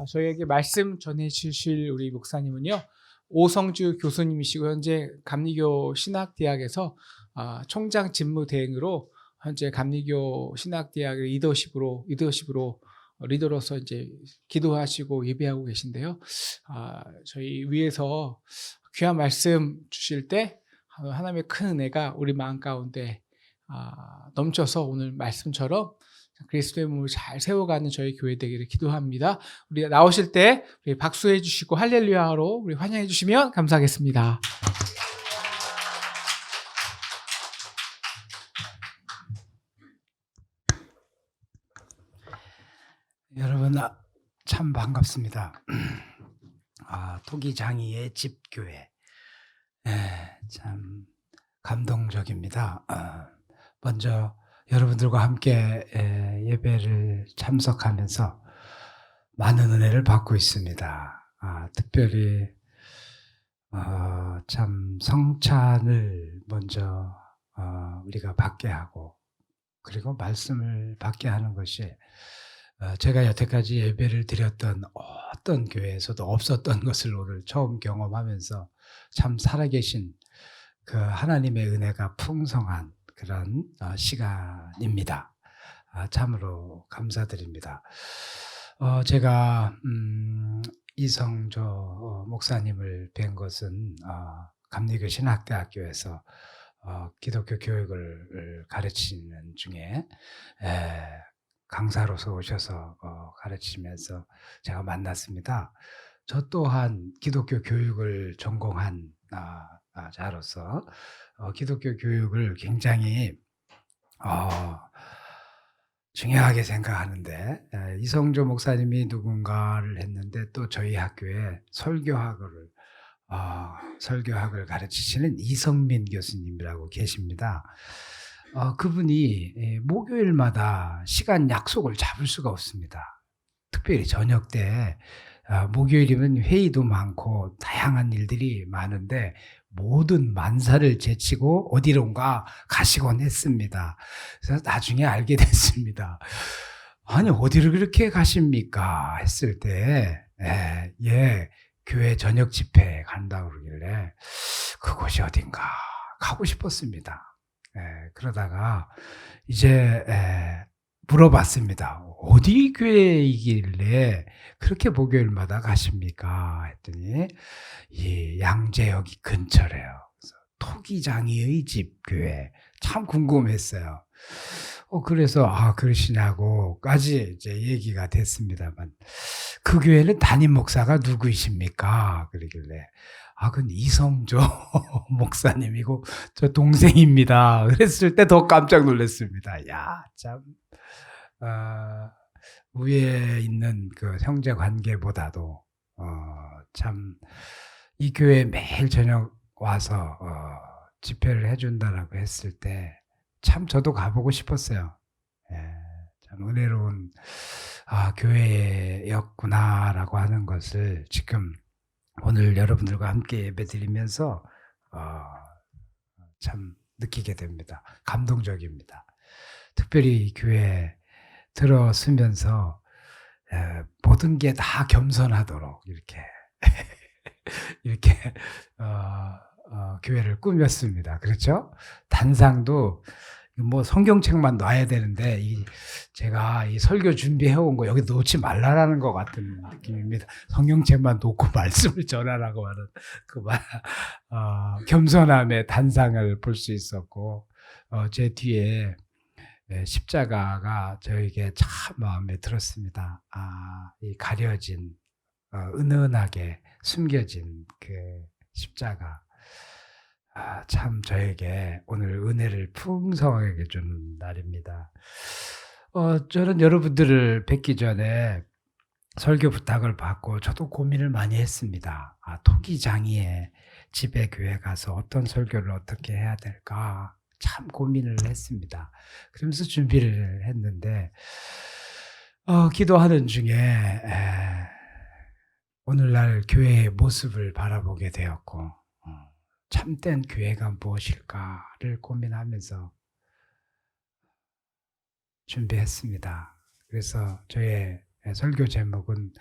저희에게 말씀 전해 주실 우리 목사님은요, 오성주 교수님이시고 현재 감리교 신학대학에서 총장 직무대행으로 현재 감리교 신학대학의 리더로서 이제 기도하시고 예배하고 계신데요. 저희 위에서 귀한 말씀 주실 때 하나님의 큰 은혜가 우리 마음 가운데 넘쳐서 오늘 말씀처럼 그리스도의 몸을 잘 세워가는 저희 교회 되기를 기도합니다. 우리 나오실 때 우리 박수해 주시고 할렐루야로 우리 환영해 주시면 감사하겠습니다. 여러분 참 반갑습니다. 토기장이의 집교회 참 감동적입니다. 먼저 여러분들과 함께 예배를 참석하면서 많은 은혜를 받고 있습니다. 특별히 참 성찬을 먼저 우리가 받게 하고 그리고 말씀을 받게 하는 것이 제가 여태까지 예배를 드렸던 어떤 교회에서도 없었던 것을 오늘 처음 경험하면서 참 살아계신 그 하나님의 은혜가 풍성한 그런 시간입니다. 참으로 감사드립니다. 제가 이성조 목사님을 뵌 것은 감리교 신학대학교에서 기독교 교육을 가르치는 중에 강사로서 오셔서 가르치면서 제가 만났습니다. 저 또한 기독교 교육을 전공한 자로서 기독교 교육을 굉장히 중요하게 생각하는데, 이성조 목사님이 누군가를 했는데 또 저희 학교에 설교학을 가르치시는 이성민 교수님이라고 계십니다. 그분이 목요일마다 시간 약속을 잡을 수가 없습니다. 특별히 저녁 때 목요일이면 회의도 많고 다양한 일들이 많은데 모든 만사를 제치고 어디론가 가시곤 했습니다. 그래서 나중에 알게 됐습니다. 아니 어디를 그렇게 가십니까? 했을 때 교회 저녁 집회에 간다고 그러길래 그곳이 어딘가 가고 싶었습니다. 그러다가 이제 물어봤습니다. 어디 교회이길래 그렇게 목요일마다 가십니까? 했더니 이 양재역 근처래요. 그래서 토기장이의 집 교회. 참 궁금했어요. 그래서 그러시냐고까지 이제 얘기가 됐습니다만 그 교회는 담임 목사가 누구이십니까? 그러길래 그건 이성조 목사님이고 저 동생입니다. 그랬을 때 더 깜짝 놀랐습니다. 야, 참 위에 있는 그 형제 관계보다도 참 이 교회 매일 저녁 와서 집회를 해준다라고 했을 때 참 저도 가보고 싶었어요. 참 은혜로운 교회였구나라고 하는 것을 지금 오늘 여러분들과 함께 예배드리면서 참 느끼게 됩니다. 감동적입니다. 특별히 이 교회에 들어서면서 모든 게 다 겸손하도록 이렇게 교회를 꾸몄습니다. 그렇죠? 단상도 뭐 성경책만 놔야 되는데 제가 이 설교 준비해온 거 여기 놓지 말라라는 것 같은 느낌입니다. 성경책만 놓고 말씀을 전하라고 하는 겸손함의 단상을 볼 수 있었고 제 뒤에 십자가가 저에게 참 마음에 들었습니다. 이 가려진 은은하게 숨겨진 그 십자가 참 저에게 오늘 은혜를 풍성하게 주는 날입니다. 저는 여러분들을 뵙기 전에 설교 부탁을 받고 저도 고민을 많이 했습니다. 토기장이의 집에 교회 가서 어떤 설교를 어떻게 해야 될까 참 고민을 했습니다. 그러면서 준비를 했는데 기도하는 중에 오늘날 교회의 모습을 바라보게 되었고 참된 교회가 무엇일까를 고민하면서 준비했습니다. 그래서 저의 설교 제목은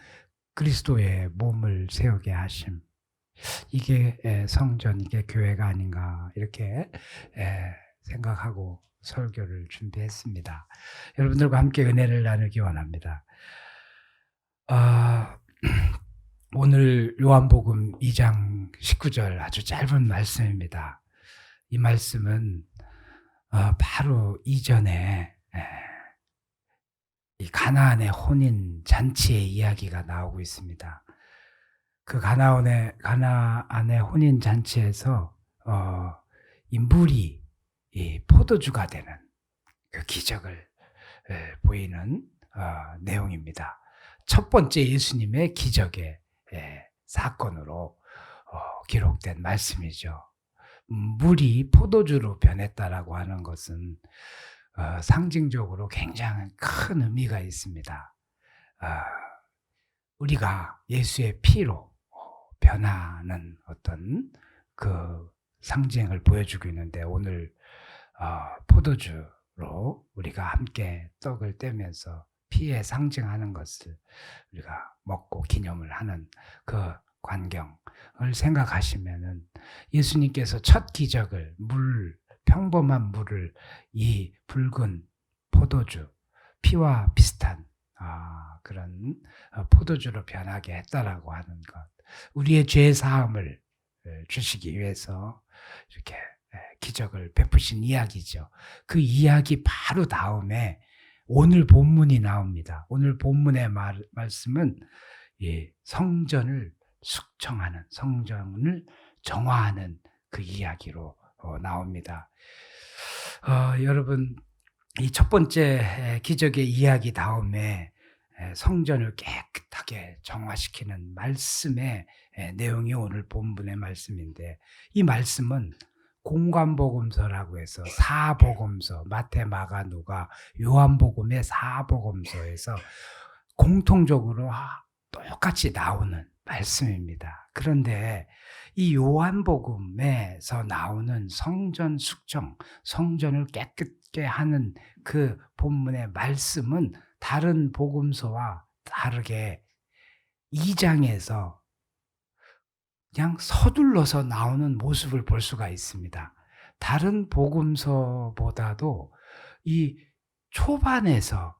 그리스도의 몸을 세우게 하심. 이게 성전, 이게 교회가 아닌가 이렇게 생각하고 설교를 준비했습니다. 여러분들과 함께 은혜를 나누기 원합니다. 오늘 요한복음 2장 19절 아주 짧은 말씀입니다. 이 말씀은 바로 이전에 이 가나안의 혼인 잔치의 이야기가 나오고 있습니다. 그 가나안의 혼인 잔치에서 이 물이 이 포도주가 되는 그 기적을 보이는 내용입니다. 첫 번째 예수님의 기적의 사건으로 기록된 말씀이죠. 물이 포도주로 변했다라고 하는 것은 상징적으로 굉장히 큰 의미가 있습니다. 우리가 예수의 피로 변하는 어떤 그 상징을 보여주고 있는데, 오늘 포도주로 우리가 함께 떡을 떼면서 피에 상징하는 것을 우리가 먹고 기념을 하는 그 광경을 생각하시면은, 예수님께서 첫 기적을 평범한 물을 이 붉은 포도주, 피와 비슷한 그런 포도주로 변하게 했다라고 하는 것, 우리의 죄 사함을 주시기 위해서 이렇게 기적을 베푸신 이야기죠. 그 이야기 바로 다음에 오늘 본문이 나옵니다. 오늘 본문의 말씀은 성전을 숙청하는, 성전을 정화하는 그 이야기로 나옵니다. 여러분, 이 첫 번째 기적의 이야기 다음에 성전을 깨끗하게 정화시키는 말씀의 내용이 오늘 본문의 말씀인데, 이 말씀은 공관복음서라고 해서 사복음서, 마태, 마가, 누가, 요한복음의 사복음서에서 공통적으로 똑같이 나오는 말씀입니다. 그런데 이 요한복음에서 나오는 성전 숙청, 성전을 깨끗게 하는 그 본문의 말씀은 다른 복음서와 다르게 2장에서 그냥 서둘러서 나오는 모습을 볼 수가 있습니다. 다른 복음서보다도 이 초반에서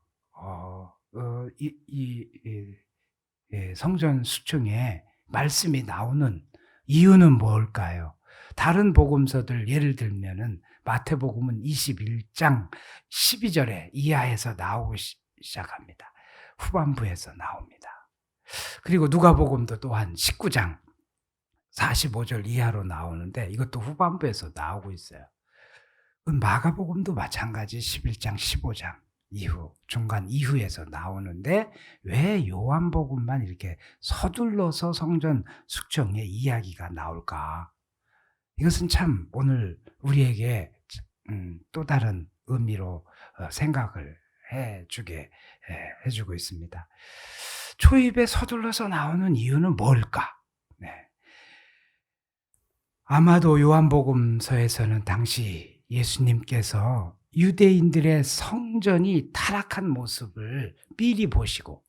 성전 숙청에 말씀이 나오는 이유는 뭘까요? 다른 복음서들 예를 들면은 마태복음은 21장 12절에 이하에서 나오고 시작합니다. 후반부에서 나옵니다. 그리고 누가복음도 또한 19장 45절 이하로 나오는데 이것도 후반부에서 나오고 있어요. 마가복음도 마찬가지 11장 15장 이후, 중간 이후에서 나오는데 왜 요한복음만 이렇게 서둘러서 성전 숙청의 이야기가 나올까? 이것은 참 오늘 우리에게 또 다른 의미로 생각을 해주고 있습니다. 초입에 서둘러서 나오는 이유는 뭘까? 아마도 요한복음서에서는 당시 예수님께서 유대인들의 성전이 타락한 모습을 미리 보시고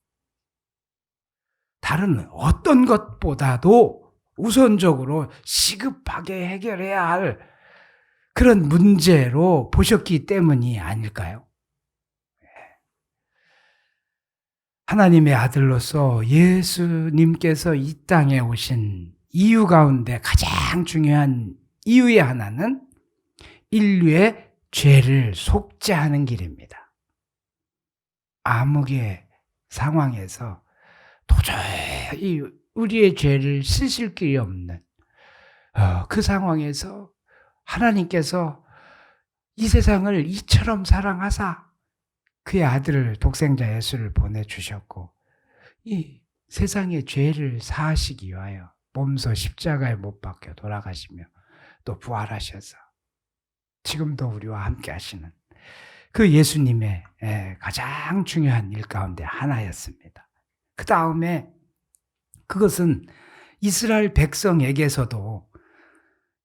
다른 어떤 것보다도 우선적으로 시급하게 해결해야 할 그런 문제로 보셨기 때문이 아닐까요? 하나님의 아들로서 예수님께서 이 땅에 오신 이유 가운데 가장 중요한 이유의 하나는 인류의 죄를 속죄하는 길입니다. 암흑의 상황에서 도저히 우리의 죄를 씻을 길이 없는 그 상황에서 하나님께서 이 세상을 이처럼 사랑하사 그의 아들을 독생자 예수를 보내주셨고 이 세상의 죄를 사하시기 위하여 몸소 십자가에 못 박혀 돌아가시며 또 부활하셔서 지금도 우리와 함께 하시는 그 예수님의 가장 중요한 일 가운데 하나였습니다. 그 다음에 그것은 이스라엘 백성에게서도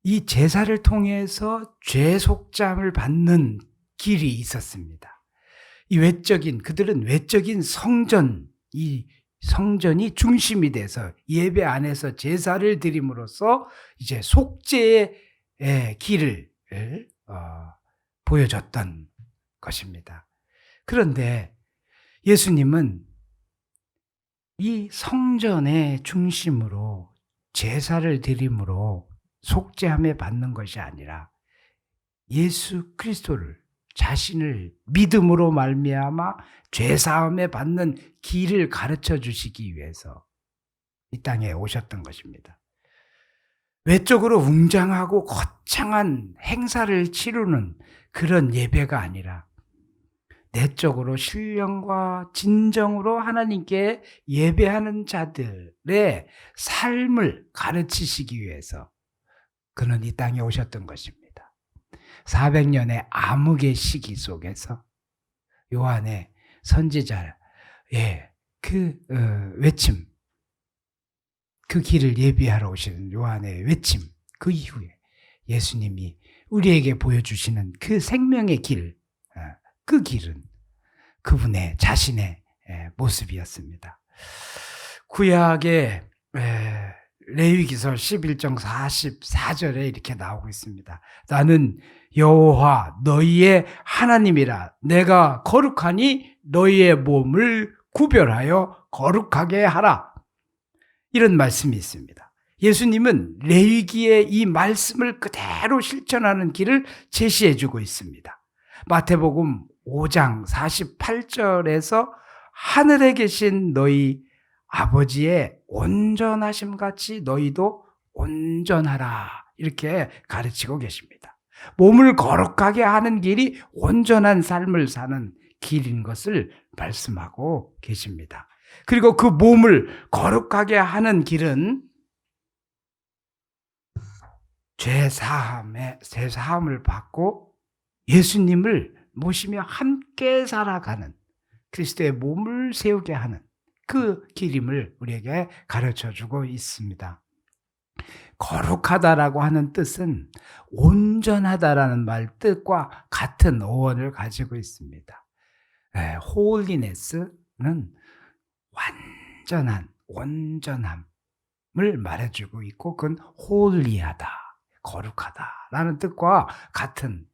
이 제사를 통해서 죄 속죄함을 받는 길이 있었습니다. 그들은 외적인 성전, 이 성전이 중심이 돼서 예배 안에서 제사를 드림으로써 이제 속죄의 길을 보여줬던 것입니다. 그런데 예수님은 이 성전의 중심으로 제사를 드림으로 속죄함에 받는 것이 아니라 예수 그리스도를 자신을 믿음으로 말미암아 죄사함에 받는 길을 가르쳐 주시기 위해서 이 땅에 오셨던 것입니다. 외적으로 웅장하고 거창한 행사를 치르는 그런 예배가 아니라 내적으로 신령과 진정으로 하나님께 예배하는 자들의 삶을 가르치시기 위해서 그는 이 땅에 오셨던 것입니다. 400년의 암흑의 시기 속에서 요한의 선지자의 외침, 그 길을 예비하러 오시는 요한의 외침, 그 이후에 예수님이 우리에게 보여주시는 그 생명의 길, 그 길은 그분의 자신의 모습이었습니다. 구약의 레위기서 11장 44절에 이렇게 나오고 있습니다. 나는 여호와 너희의 하나님이라. 내가 거룩하니 너희의 몸을 구별하여 거룩하게 하라. 이런 말씀이 있습니다. 예수님은 레위기의 이 말씀을 그대로 실천하는 길을 제시해 주고 있습니다. 마태복음 5장 48절에서 하늘에 계신 너희 아버지의 온전하심 같이 너희도 온전하라. 이렇게 가르치고 계십니다. 몸을 거룩하게 하는 길이 온전한 삶을 사는 길인 것을 말씀하고 계십니다. 그리고 그 몸을 거룩하게 하는 길은 죄사함을 받고 예수님을 모시며 함께 살아가는 그리스도의 몸을 세우게 하는 그 길임을 우리에게 가르쳐주고 있습니다. 거룩하다라고 하는 뜻은 온전하다라는 말 뜻과 같은 어원을 가지고 있습니다. holiness는 완전한 온전함을 말해주고 있고 그건 holy하다, 거룩하다라는 뜻과 같은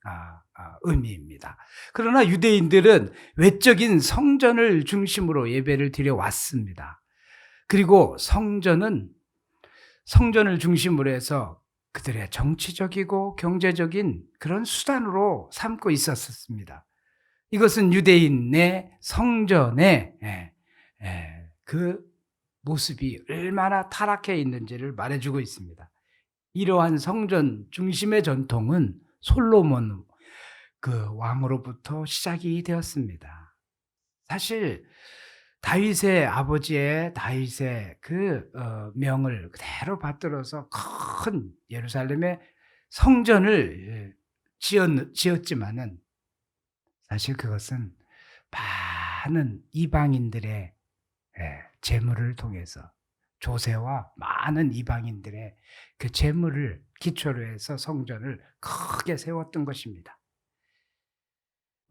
의미입니다. 그러나 유대인들은 외적인 성전을 중심으로 예배를 드려왔습니다. 그리고 성전을 중심으로 해서 그들의 정치적이고 경제적인 그런 수단으로 삼고 있었습니다. 이것은 유대인의 성전의 그 모습이 얼마나 타락해 있는지를 말해주고 있습니다. 이러한 성전 중심의 전통은 솔로몬 그 왕으로부터 시작이 되었습니다. 사실 다윗의 아버지의 다윗의 그 명을 그대로 받들어서 큰 예루살렘의 성전을 지었지만은 사실 그것은 많은 이방인들의 재물을 통해서 조세와 많은 이방인들의 그 재물을 기초로 해서 성전을 크게 세웠던 것입니다.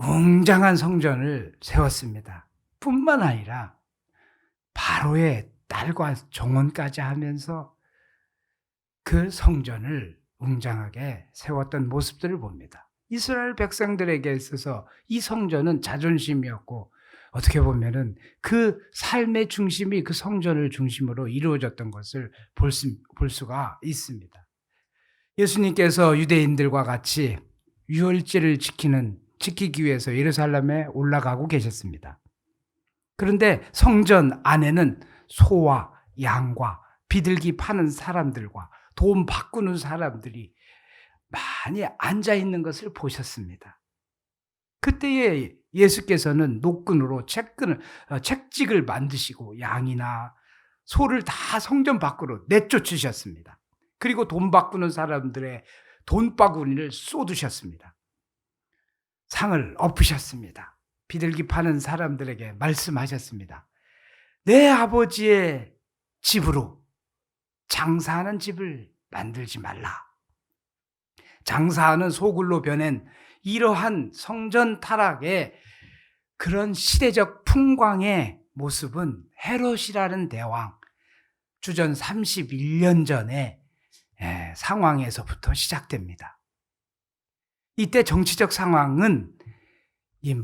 웅장한 성전을 세웠습니다. 뿐만 아니라 바로의 딸과 정원까지 하면서 그 성전을 웅장하게 세웠던 모습들을 봅니다. 이스라엘 백성들에게 있어서 이 성전은 자존심이었고 어떻게 보면은 그 삶의 중심이 그 성전을 중심으로 이루어졌던 것을 볼 수가 있습니다. 예수님께서 유대인들과 같이 유월절을 지키기 위해서 예루살렘에 올라가고 계셨습니다. 그런데 성전 안에는 소와 양과 비둘기 파는 사람들과 돈 바꾸는 사람들이 많이 앉아 있는 것을 보셨습니다. 그때에 예수께서는 노끈으로 책찍을 만드시고 양이나 소를 다 성전 밖으로 내쫓으셨습니다. 그리고 돈 바꾸는 사람들의 돈바구니를 쏟으셨습니다. 상을 엎으셨습니다. 비둘기 파는 사람들에게 말씀하셨습니다. 내 아버지의 집으로 장사하는 집을 만들지 말라. 장사하는 소굴로 변한 이러한 성전 타락의 그런 시대적 풍광의 모습은 헤롯이라는 대왕, 주전 31년 전의 상황에서부터 시작됩니다. 이때 정치적 상황은 이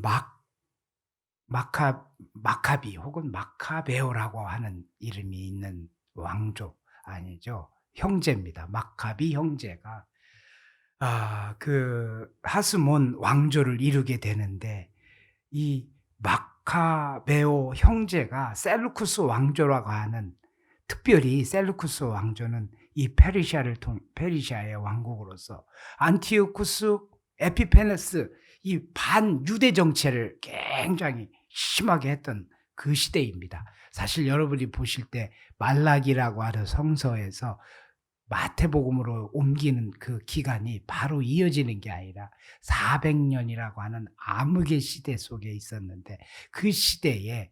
마카비 혹은 마카베오라고 하는 이름이 있는 왕조 아니죠. 형제입니다. 마카비 형제가 그 하스몬 왕조를 이루게 되는데 이 마카베오 형제가 셀루쿠스 왕조라고 하는, 특별히 셀루쿠스 왕조는 이 페르시아의 왕국으로서 안티오쿠스 에피페네스 이 반유대 정체를 굉장히 심하게 했던 그 시대입니다. 사실 여러분이 보실 때 말라기라고 하는 성서에서 마태복음으로 옮기는 그 기간이 바로 이어지는 게 아니라 400년이라고 하는 암흑의 시대 속에 있었는데, 그 시대에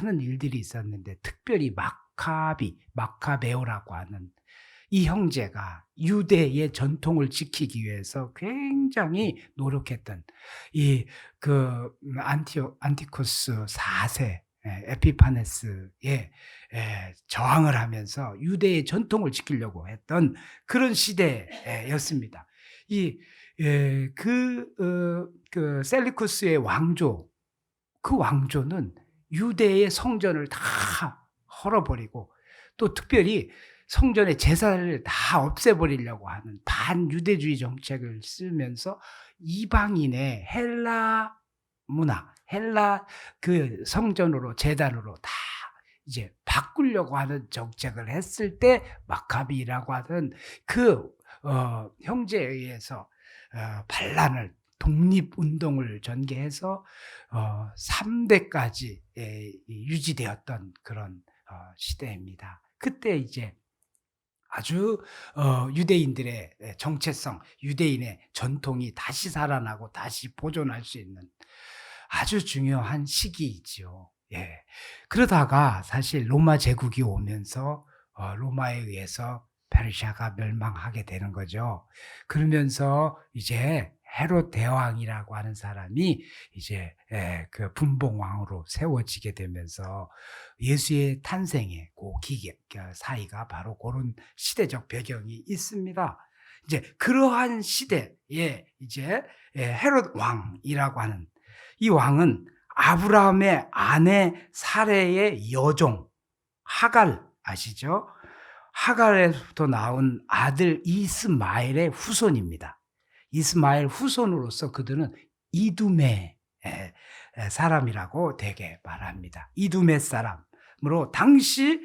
많은 일들이 있었는데 특별히 마카베오라고 하는 이 형제가 유대의 전통을 지키기 위해서 굉장히 노력했던 안티쿠스 4세 에피파네스에 저항을 하면서 유대의 전통을 지키려고 했던 그런 시대였습니다. 그 셀루쿠스의 왕조, 그 왕조는 유대의 성전을 다 헐어버리고 또 특별히 성전의 제사를 다 없애버리려고 하는 반유대주의 정책을 쓰면서 이방인의 헬라 문화, 헬라 그 성전으로 제단으로 다 이제 바꾸려고 하는 정책을 했을 때 마카비라고 하는 그 형제에 의해서 반란을, 독립운동을 전개해서 3대까지 유지되었던 그런 시대입니다. 그때 이제 아주 유대인들의 정체성, 유대인의 전통이 다시 살아나고 다시 보존할 수 있는 아주 중요한 시기이지요. 그러다가 사실 로마 제국이 오면서 로마에 의해서 페르시아가 멸망하게 되는 거죠. 그러면서 이제 헤롯 대왕이라고 하는 사람이 이제 그 분봉왕으로 세워지게 되면서 예수의 탄생의 그 기계 사이가 바로 그런 시대적 배경이 있습니다. 이제 그러한 시대에 이제 헤롯 왕이라고 하는 이 왕은 아브라함의 아내 사레의 여종 하갈 아시죠? 하갈에서부터 나온 아들 이스마엘의 후손입니다. 이스마엘 후손으로서 그들은 이두메 사람이라고 대개 말합니다. 이두메 사람으로 당시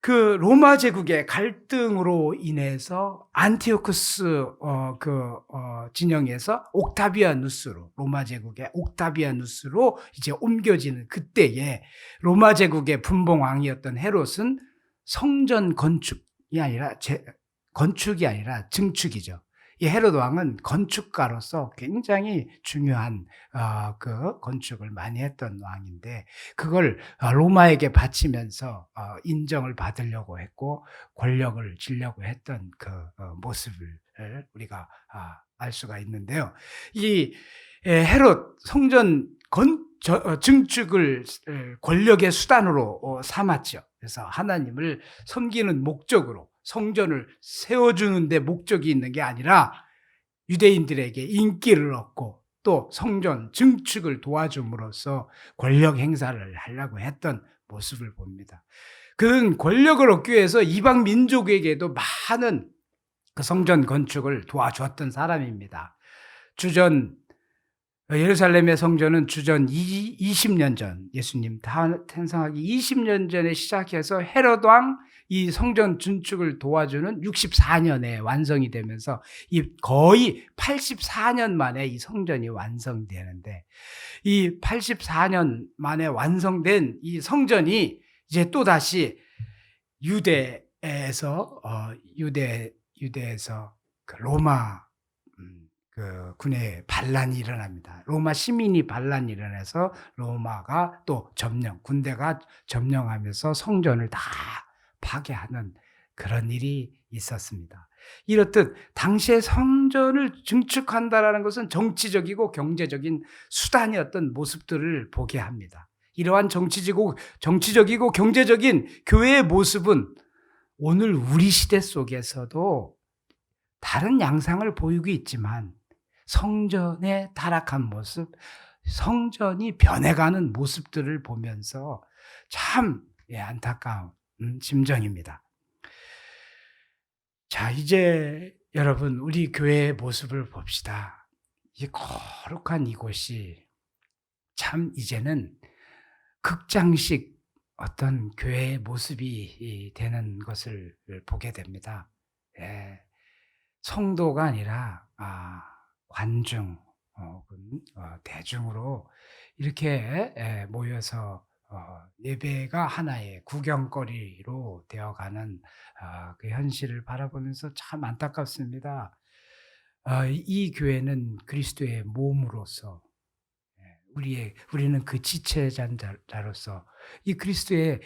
그 로마 제국의 갈등으로 인해서 안티오쿠스 진영에서 옥타비아누스로, 로마 제국의 옥타비아누스로 이제 옮겨지는 그때에 로마 제국의 분봉왕이었던 헤롯은 성전 건축이 아니라 증축이죠. 이 헤롯 왕은 건축가로서 굉장히 중요한 그 건축을 많이 했던 왕인데, 그걸 로마에게 바치면서 인정을 받으려고 했고 권력을 쥐려고 했던 그 모습을 우리가 알 수가 있는데요. 이 헤롯 성전 증축을 권력의 수단으로 삼았죠. 그래서 하나님을 섬기는 목적으로 성전을 세워주는 데 목적이 있는 게 아니라 유대인들에게 인기를 얻고 또 성전 증축을 도와줌으로써 권력 행사를 하려고 했던 모습을 봅니다. 그는 권력을 얻기 위해서 이방 민족에게도 많은 그 성전 건축을 도와주었던 사람입니다. 예루살렘의 성전은 주전 20년 전, 예수님 탄생하기 20년 전에 시작해서 헤롯 왕 이 성전 증축을 도와주는 64년에 완성이 되면서 거의 84년 만에 이 성전이 완성되는데, 이 84년 만에 완성된 이 성전이 이제 또다시 유대에서 그 로마 그 군의 반란이 일어납니다. 로마 시민이 반란이 일어나서 로마가 또 군대가 점령하면서 성전을 다 파괴하는 그런 일이 있었습니다. 이렇듯 당시의 성전을 증축한다라는 것은 정치적이고 경제적인 수단이었던 모습들을 보게 합니다. 이러한 정치적이고 경제적인 교회의 모습은 오늘 우리 시대 속에서도 다른 양상을 보이고 있지만 성전의 타락한 모습, 성전이 변해가는 모습들을 보면서 참 안타까운 심정입니다. 자, 이제 여러분 우리 교회의 모습을 봅시다. 이 거룩한 이곳이 참 이제는 극장식 어떤 교회의 모습이 되는 것을 보게 됩니다. 성도가 아니라 관중 혹은 대중으로 이렇게 모여서 예배가 하나의 구경거리로 되어가는 그 현실을 바라보면서 참 안타깝습니다. 이 교회는 그리스도의 몸으로서 우리는 그 지체자로서 이 그리스도의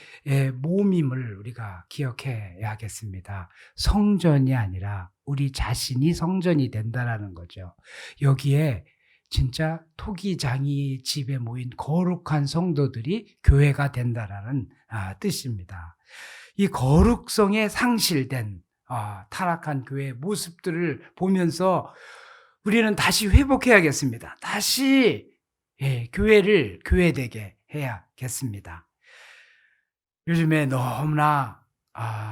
몸임을 우리가 기억해야겠습니다. 성전이 아니라 우리 자신이 성전이 된다라는 거죠. 여기에 진짜 토기장이 집에 모인 거룩한 성도들이 교회가 된다라는 뜻입니다. 이 거룩성에 상실된 타락한 교회의 모습들을 보면서 우리는 다시 회복해야겠습니다. 다시 교회를 교회되게 해야겠습니다. 요즘에 너무나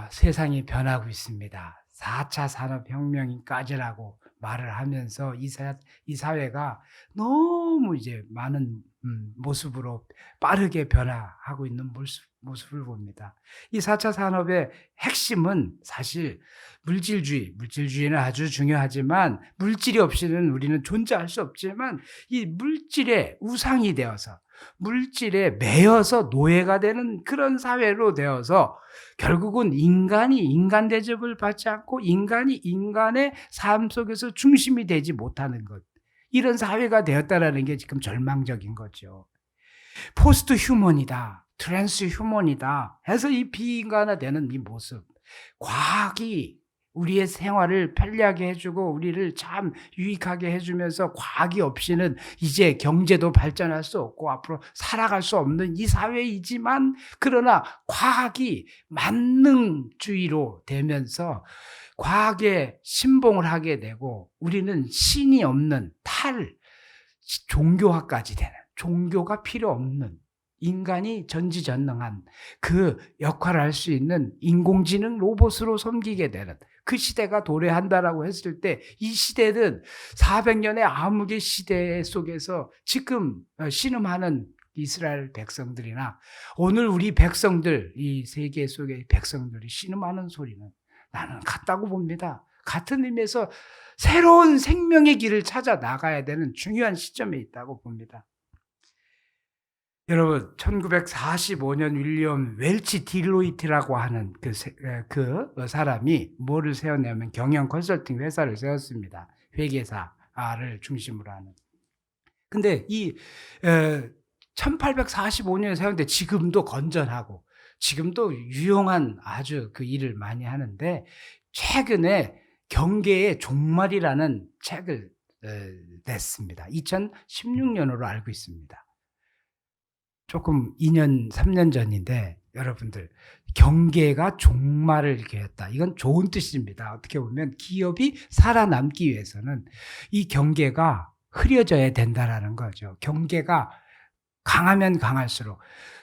세상이 변하고 있습니다. 4차 산업혁명까지라고 말을 하면서 이 사회가 너무 이제 많은 모습으로 빠르게 변화하고 있는 모습을 봅니다. 이 4차 산업의 핵심은 사실 물질주의는 아주 중요하지만 물질이 없이는 우리는 존재할 수 없지만 이 물질의 우상이 되어서 물질에 매여서 노예가 되는 그런 사회로 되어서 결국은 인간이 인간 대접을 받지 않고 인간이 인간의 삶 속에서 중심이 되지 못하는 것, 이런 사회가 되었다라는 게 지금 절망적인 거죠. 포스트 휴먼이다, 트랜스 휴먼이다 해서 이 비인간화되는 이 모습, 과학이 우리의 생활을 편리하게 해주고 우리를 참 유익하게 해주면서 과학이 없이는 이제 경제도 발전할 수 없고 앞으로 살아갈 수 없는 이 사회이지만, 그러나 과학이 만능주의로 되면서 과학에 신봉을 하게 되고 우리는 신이 없는 종교화까지 되는, 종교가 필요 없는 인간이 전지전능한 그 역할을 할 수 있는 인공지능 로봇으로 섬기게 되는 그 시대가 도래한다라고 했을 때, 이 시대는 400년의 암흑의 시대 속에서 지금 신음하는 이스라엘 백성들이나 오늘 우리 백성들, 이 세계 속의 백성들이 신음하는 소리는 나는 같다고 봅니다. 같은 의미에서 새로운 생명의 길을 찾아 나가야 되는 중요한 시점에 있다고 봅니다. 여러분, 1945년 윌리엄 웰치 딜로이트라고 하는 그 사람이 뭐를 세웠냐면 경영 컨설팅 회사를 세웠습니다. 회계사를 중심으로 하는. 근데 이 1845년에 세웠는데 지금도 건전하고 지금도 유용한 아주 그 일을 많이 하는데, 최근에 경계의 종말이라는 책을 냈습니다. 2016년으로 알고 있습니다. 조금 2년, 3년 전인데 여러분들, 경계가 종말을 이렇게 했다. 이건 좋은 뜻입니다. 어떻게 보면 기업이 살아남기 위해서는 이 경계가 흐려져야 된다라는 거죠. 경계가 강하면 강할수록,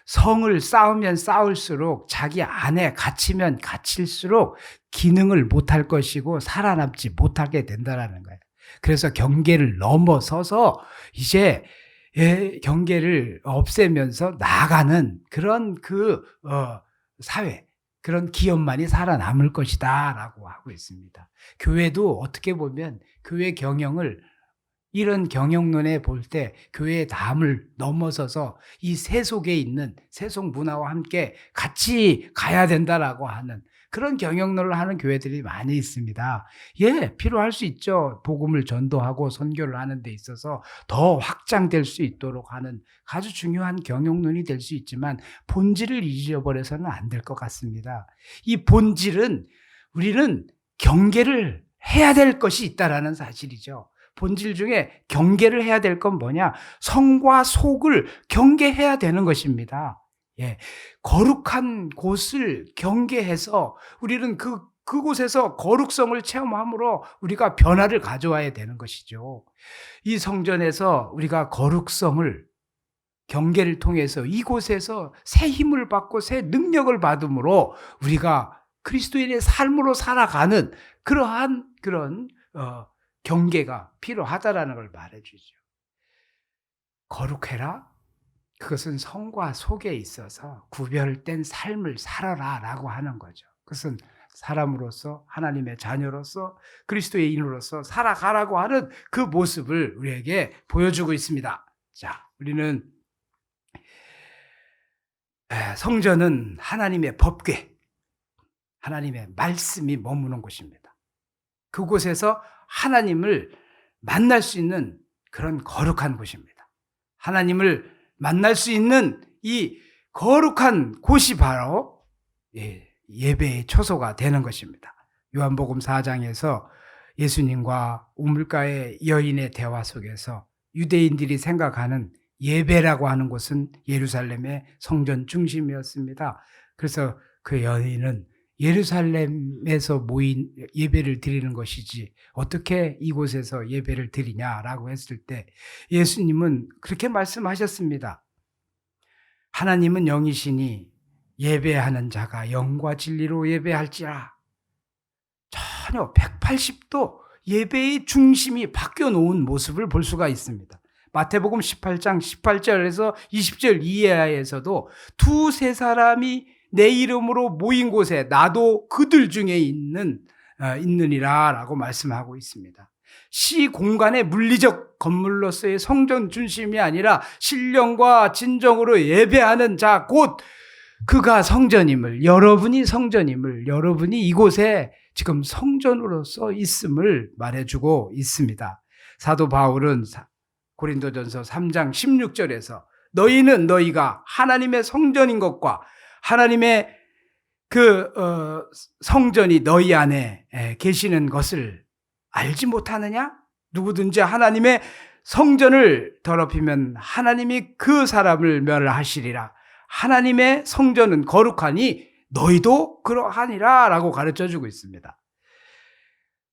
성을 쌓으면 쌓을수록, 자기 안에 갇히면 갇힐수록 기능을 못할 것이고 살아남지 못하게 된다라는 거예요. 그래서 경계를 넘어서서 이제 경계를 없애면서 나아가는 그런 사회, 그런 기업만이 살아남을 것이다 라고 하고 있습니다. 교회도 어떻게 보면 교회 경영을, 이런 경영론에 볼 때 교회의 담을 넘어서서 이 세속에 있는 세속 문화와 함께 같이 가야 된다라고 하는 그런 경영론을 하는 교회들이 많이 있습니다. 필요할 수 있죠. 복음을 전도하고 선교를 하는 데 있어서 더 확장될 수 있도록 하는 아주 중요한 경영론이 될 수 있지만, 본질을 잊어버려서는 안 될 것 같습니다. 이 본질은 우리는 경계를 해야 될 것이 있다라는 사실이죠. 본질 중에 경계를 해야 될 건 뭐냐? 성과 속을 경계해야 되는 것입니다. 예, 거룩한 곳을 경계해서 우리는 그곳에서 거룩성을 체험함으로 우리가 변화를 가져와야 되는 것이죠. 이 성전에서 우리가 거룩성을 경계를 통해서 이곳에서 새 힘을 받고 새 능력을 받음으로 우리가 그리스도인의 삶으로 살아가는 그러한 그런 경계가 필요하다라는 걸 말해주죠. 거룩해라. 그것은 성과 속에 있어서 구별된 삶을 살아라라고 하는 거죠. 그것은 사람으로서 하나님의 자녀로서 그리스도의인으로서 살아가라고 하는 그 모습을 우리에게 보여주고 있습니다. 자, 우리는 성전은 하나님의 법궤, 하나님의 말씀이 머무는 곳입니다. 그곳에서 하나님을 만날 수 있는 그런 거룩한 곳입니다. 하나님을 만날 수 있는 이 거룩한 곳이 바로 예배의 초소가 되는 것입니다. 요한복음 4장에서 예수님과 우물가의 여인의 대화 속에서 유대인들이 생각하는 예배라고 하는 곳은 예루살렘의 성전 중심이었습니다. 그래서 그 여인은 예루살렘에서 모인 예배를 드리는 것이지 어떻게 이곳에서 예배를 드리냐라고 했을 때 예수님은 그렇게 말씀하셨습니다. 하나님은 영이시니 예배하는 자가 영과 진리로 예배할지라. 전혀 180도 예배의 중심이 바뀌어 놓은 모습을 볼 수가 있습니다. 마태복음 18장 18절에서 20절 이하에서도 두세 사람이 내 이름으로 모인 곳에 나도 그들 중에 있느니라 라고 말씀하고 있습니다. 시 공간의 물리적 건물로서의 성전 중심이 아니라 신령과 진정으로 예배하는 자 곧 그가 성전임을, 여러분이 성전임을, 여러분이 이곳에 지금 성전으로서 있음을 말해주고 있습니다. 사도 바울은 고린도전서 3장 16절에서 너희는 너희가 하나님의 성전인 것과 하나님의 성전이 너희 안에 계시는 것을 알지 못하느냐? 누구든지 하나님의 성전을 더럽히면 하나님이 그 사람을 멸하시리라. 하나님의 성전은 거룩하니 너희도 그러하니라 라고 가르쳐주고 있습니다.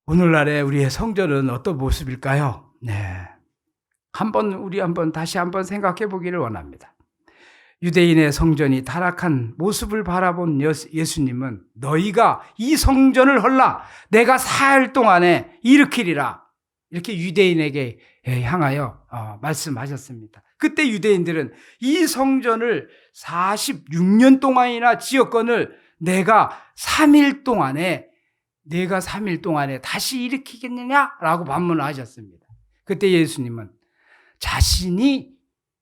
오늘날의 우리의 성전은 어떤 모습일까요? 네, 우리 다시 한번 생각해 보기를 원합니다. 유대인의 성전이 타락한 모습을 바라본 예수님은 너희가 이 성전을 헐라 내가 사흘 동안에 일으키리라 이렇게 유대인에게 향하여 말씀하셨습니다. 그때 유대인들은 이 성전을 46년 동안이나 지었건을 내가 3일 동안에 다시 일으키겠느냐라고 반문하셨습니다. 그때 예수님은 자신이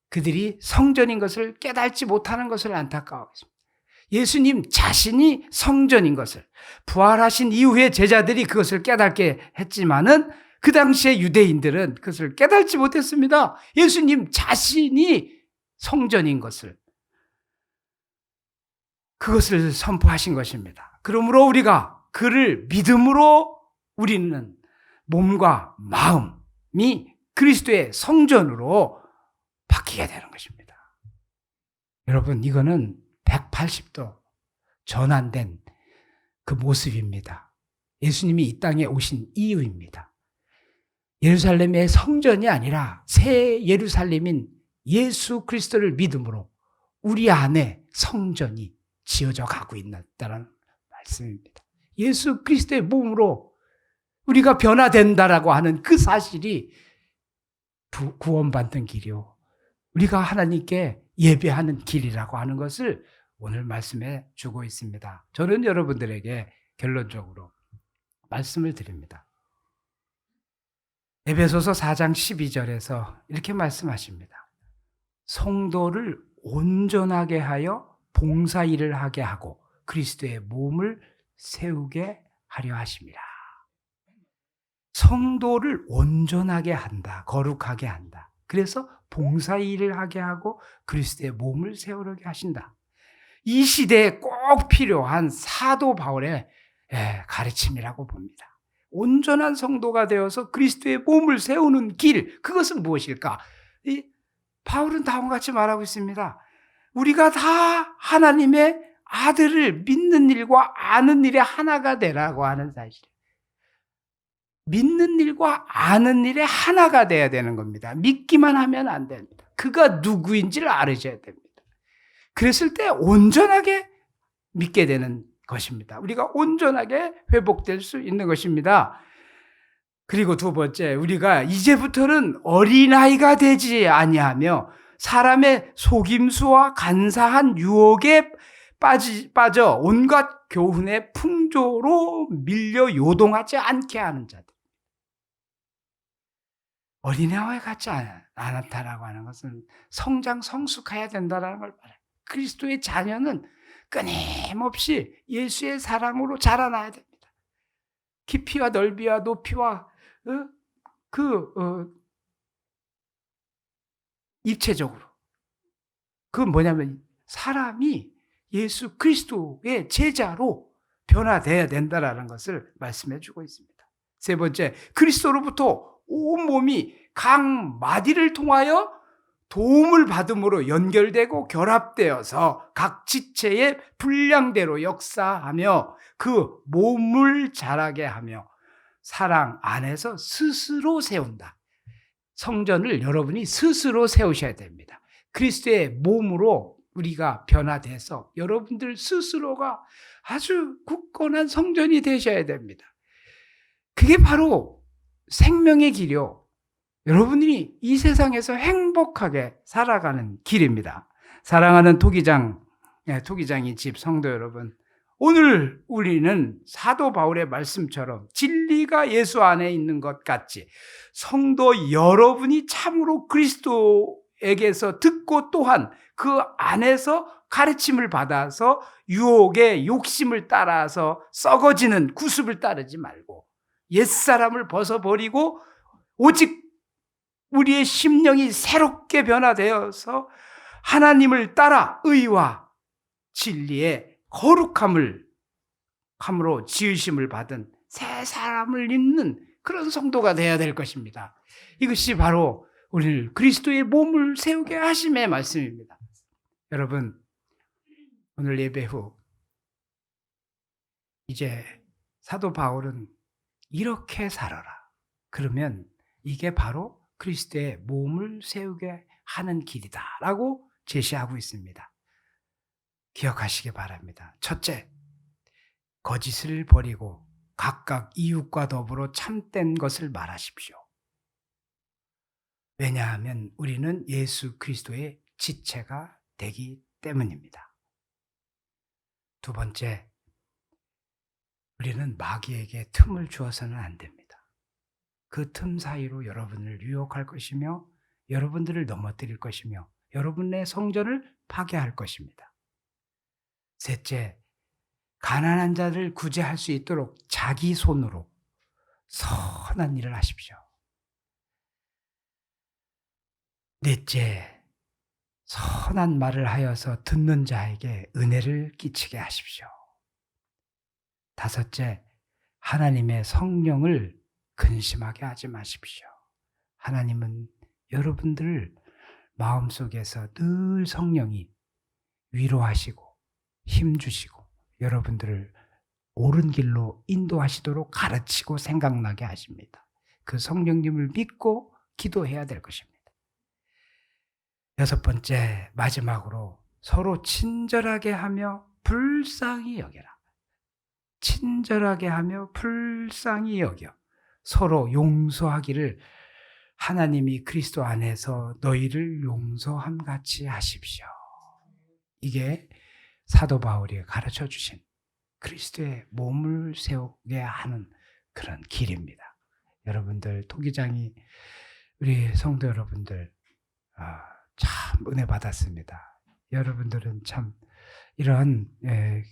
그들이 성전인 것을 깨닫지 못하는 것을 안타까워했습니다. 예수님 자신이 성전인 것을 부활하신 이후에 제자들이 그것을 깨닫게 했지만은 그 당시에 유대인들은 그것을 깨닫지 못했습니다. 예수님 자신이 성전인 그것을 선포하신 것입니다. 그러므로 우리가 그를 믿음으로 우리는 몸과 마음이 그리스도의 성전으로 바뀌게 되는 것입니다. 여러분, 이거는 180도 전환된 그 모습입니다. 예수님이 이 땅에 오신 이유입니다. 예루살렘의 성전이 아니라 새 예루살렘인 예수 그리스도를 믿음으로 우리 안에 성전이 지어져 가고 있다는 말씀입니다. 예수 그리스도의 몸으로 우리가 변화된다라고 하는 그 사실이 구원받는 길이요, 우리가 하나님께 예배하는 길이라고 하는 것을 오늘 말씀해 주고 있습니다. 저는 여러분들에게 결론적으로 말씀을 드립니다. 에베소서 4장 12절에서 이렇게 말씀하십니다. 성도를 온전하게 하여 봉사일을 하게 하고 그리스도의 몸을 세우게 하려 하심이라. 성도를 온전하게 한다, 거룩하게 한다. 그래서 봉사일을 하게 하고 그리스도의 몸을 세우게 하신다. 이 시대에 꼭 필요한 사도 바울의 가르침이라고 봅니다. 온전한 성도가 되어서 그리스도의 몸을 세우는 길, 그것은 무엇일까? 바울은 다음과 같이 말하고 있습니다. 우리가 다 하나님의 아들을 믿는 일과 아는 일에 하나가 되라고 하는 사실. 믿는 일과 아는 일에 하나가 돼야 되는 겁니다. 믿기만 하면 안 됩니다. 그가 누구인지를 알으셔야 됩니다. 그랬을 때 온전하게 믿게 되는 것입니다. 우리가 온전하게 회복될 수 있는 것입니다. 그리고 두 번째, 우리가 이제부터는 어린아이가 되지 아니하며 사람의 속임수와 간사한 유혹에 빠져 온갖 교훈의 풍조로 밀려 요동하지 않게 하는 자들. 어린아이와 같지 않다라고 하는 것은 성장 성숙해야 된다는 걸 말해요. 그리스도의 자녀는 끊임없이 예수의 사랑으로 자라나야 됩니다. 깊이와 넓이와 높이와 입체적으로. 그건 뭐냐면 사람이 예수 그리스도의 제자로 변화되어야 된다는 것을 말씀해 주고 있습니다. 세 번째, 그리스도로부터 온몸이 각 마디를 통하여 도움을 받음으로 연결되고 결합되어서 각 지체의 분량대로 역사하며 그 몸을 자라게 하며 사랑 안에서 스스로 세운다. 성전을 여러분이 스스로 세우셔야 됩니다. 그리스도의 몸으로 우리가 변화돼서 여러분들 스스로가 아주 굳건한 성전이 되셔야 됩니다. 그게 바로 생명의 길이요. 여러분들이 이 세상에서 행복하게 살아가는 길입니다. 사랑하는 토기장이 집 성도 여러분, 오늘 우리는 사도 바울의 말씀처럼 진리가 예수 안에 있는 것 같이 성도 여러분이 참으로 그리스도에게서 듣고 또한 그 안에서 가르침을 받아서 유혹의 욕심을 따라서 썩어지는 구습을 따르지 말고 옛사람을 벗어버리고 오직 우리의 심령이 새롭게 변화되어서 하나님을 따라 의와 진리의 거룩함으로 지으심을 받은 새 사람을 입는 그런 성도가 되어야 될 것입니다. 이것이 바로 오늘 그리스도의 몸을 세우게 하심의 말씀입니다. 여러분, 오늘 예배 후 이제 사도 바울은 이렇게 살아라. 그러면 이게 바로 그리스도의 몸을 세우게 하는 길이다라고 제시하고 있습니다. 기억하시기 바랍니다. 첫째, 거짓을 버리고 각각 이웃과 더불어 참된 것을 말하십시오. 왜냐하면 우리는 예수 그리스도의 지체가 되기 때문입니다. 두 번째, 우리는 마귀에게 틈을 주어서는 안 됩니다. 그 틈 사이로 여러분을 유혹할 것이며 여러분들을 넘어뜨릴 것이며 여러분의 성전을 파괴할 것입니다. 셋째, 가난한 자를 구제할 수 있도록 자기 손으로 선한 일을 하십시오. 넷째, 선한 말을 하여서 듣는 자에게 은혜를 끼치게 하십시오. 다섯째, 하나님의 성령을 근심하게 하지 마십시오. 하나님은 여러분들 마음속에서 늘 성령이 위로하시고 힘주시고 여러분들을 옳은 길로 인도하시도록 가르치고 생각나게 하십니다. 그 성령님을 믿고 기도해야 될 것입니다. 여섯 번째, 마지막으로 서로 친절하게 하며 불쌍히 여겨라. 친절하게 하며 불쌍히 여겨 서로 용서하기를 하나님이 그리스도 안에서 너희를 용서함 같이 하십시오. 이게 사도 바울이 가르쳐 주신 그리스도의 몸을 세우게 하는 그런 길입니다. 여러분들, 토기장이 우리 성도 여러분들 참 은혜 받았습니다. 여러분들은 참 이런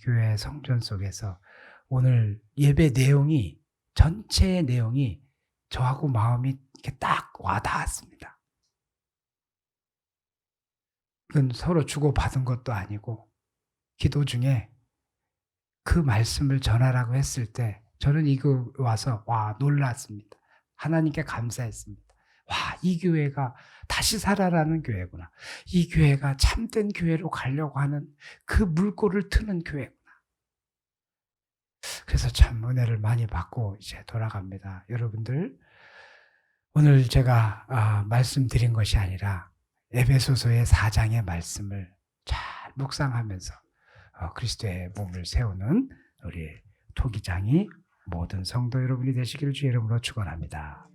교회 성전 속에서 오늘 예배 내용이 전체의 내용이 저하고 마음이 이렇게 딱 와닿았습니다. 이건 서로 주고받은 것도 아니고 기도 중에 그 말씀을 전하라고 했을 때 저는 이거 와서 와 놀랐습니다. 하나님께 감사했습니다. 와, 이 교회가 다시 살아나는 교회구나. 이 교회가 참된 교회로 가려고 하는 그 물꼬를 트는 교회구나. 그래서 참 은혜를 많이 받고 이제 돌아갑니다. 여러분들, 오늘 제가 말씀드린 것이 아니라 에베소서의 4장의 말씀을 잘 묵상하면서 그리스도의 몸을 세우는 우리 토기장이 모든 성도 여러분이 되시기를 주의 이름으로 축원합니다.